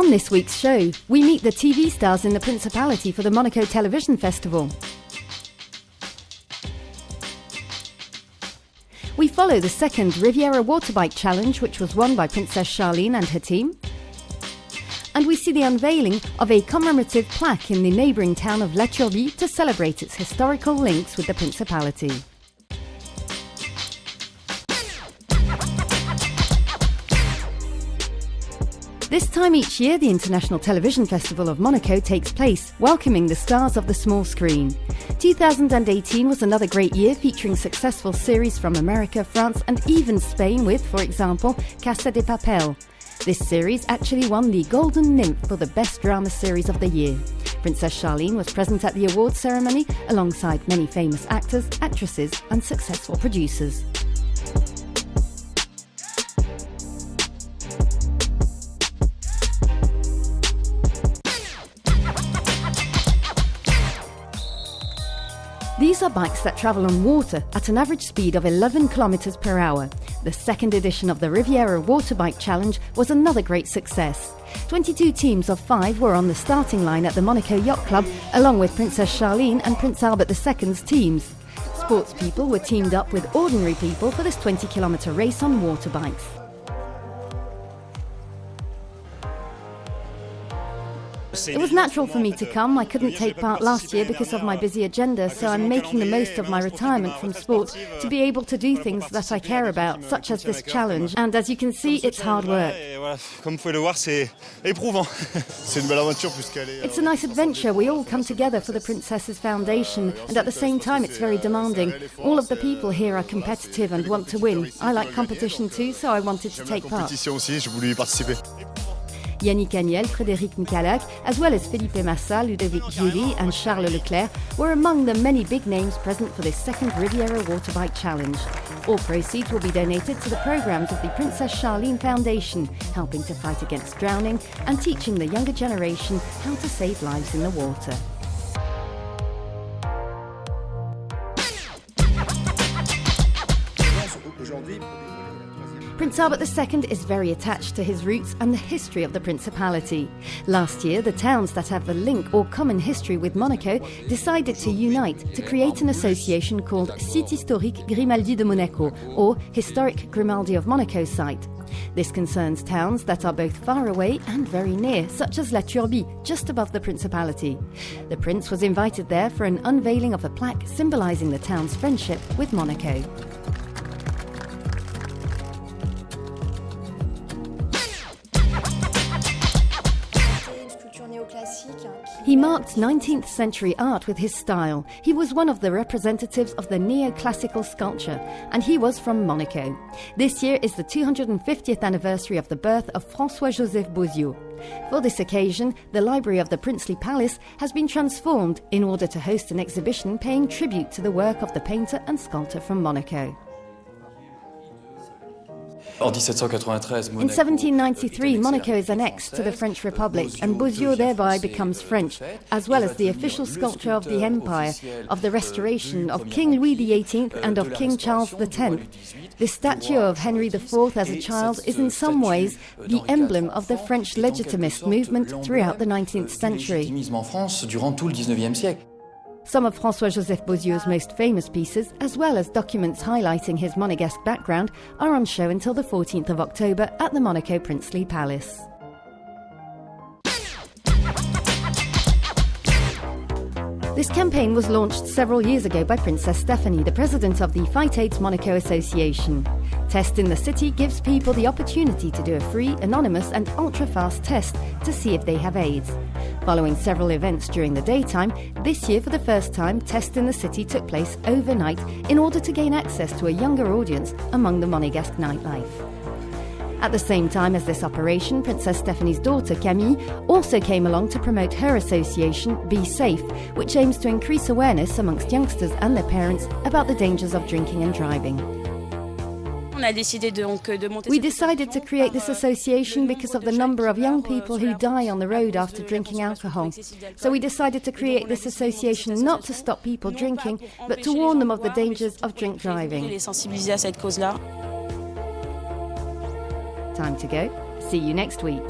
On this week's show, we meet the TV stars in the Principality for the Monaco Television Festival. We follow the second Riviera Waterbike Challenge, which was won by Princess Charline and her team. And we see the unveiling of a commemorative plaque in the neighbouring town of La Turbie to celebrate its historical links with the Principality. This time each year, the International Television Festival of Monaco takes place, welcoming the stars of the small screen. 2018 was another great year, featuring successful series from America, France and even Spain with, for example, Casa de Papel. This series actually won the Golden Nymph for the Best Drama Series of the Year. Princess Charline was present at the awards ceremony alongside many famous actors, actresses and successful producers. These are bikes that travel on water at an average speed of 11 km per hour. The second edition of the Riviera Waterbike Challenge was another great success. 22 teams of 5 were on the starting line at the Monaco Yacht Club, along with Princess Charline and Prince Albert II's teams. Sports people were teamed up with ordinary people for this 20-kilometre race on water bikes. It was natural for me to come. I couldn't take part last year because of my busy agenda, so I'm making the most of my retirement from sport to be able to do things that I care about, such as this challenge. And as you can see, it's hard work. It's a nice adventure. We all come together for the Princess's Foundation, and at the same time it's very demanding. All of the people here are competitive and want to win. I like competition too, so I wanted to take part. Yannick Agnel, Frédéric Michalak, as well as Felipe Massa, Ludovic Giuly and Charles Leclerc were among the many big names present for this second Riviera Waterbike Challenge. All proceeds will be donated to the programs of the Princess Charline Foundation, helping to fight against drowning and teaching the younger generation how to save lives in the water. Prince Albert II is very attached to his roots and the history of the Principality. Last year, the towns that have a link or common history with Monaco decided to unite to create an association called Site Historique Grimaldi de Monaco, or Historic Grimaldi of Monaco site. This concerns towns that are both far away and very near, such as La Turbie, just above the Principality. The Prince was invited there for an unveiling of a plaque symbolising the town's friendship with Monaco. He marked 19th century art with his style. He was one of the representatives of the neoclassical sculpture, and he was from Monaco. This year is the 250th anniversary of the birth of François-Joseph Boziaux. For this occasion, the library of the Princely Palace has been transformed in order to host an exhibition paying tribute to the work of the painter and sculptor from Monaco. In 1793, Monaco is annexed to the French Republic, and Boziaux thereby becomes French, as well as the official sculptor of the Empire, of the Restoration, of King Louis XVIII and of King Charles X. This statue of Henry IV as a child is in some ways the emblem of the French Legitimist movement throughout the 19th century. Some of François-Joseph Boziaux's most famous pieces, as well as documents highlighting his Monegasque background, are on show until the 14th of October at the Monaco Princely Palace. This campaign was launched several years ago by Princess Stephanie, the president of the Fight AIDS Monaco Association. Test in the City gives people the opportunity to do a free, anonymous and ultra-fast test to see if they have AIDS. Following several events during the daytime, this year for the first time, Test in the City took place overnight in order to gain access to a younger audience among the Monegasque nightlife. At the same time as this operation, Princess Stephanie's daughter Camille also came along to promote her association, Be Safe, which aims to increase awareness amongst youngsters and their parents about the dangers of drinking and driving. We decided to create this association because of the number of young people who die on the road after drinking alcohol. So we decided to create this association not to stop people drinking, but to warn them of the dangers of drink driving. Time to go. See you next week.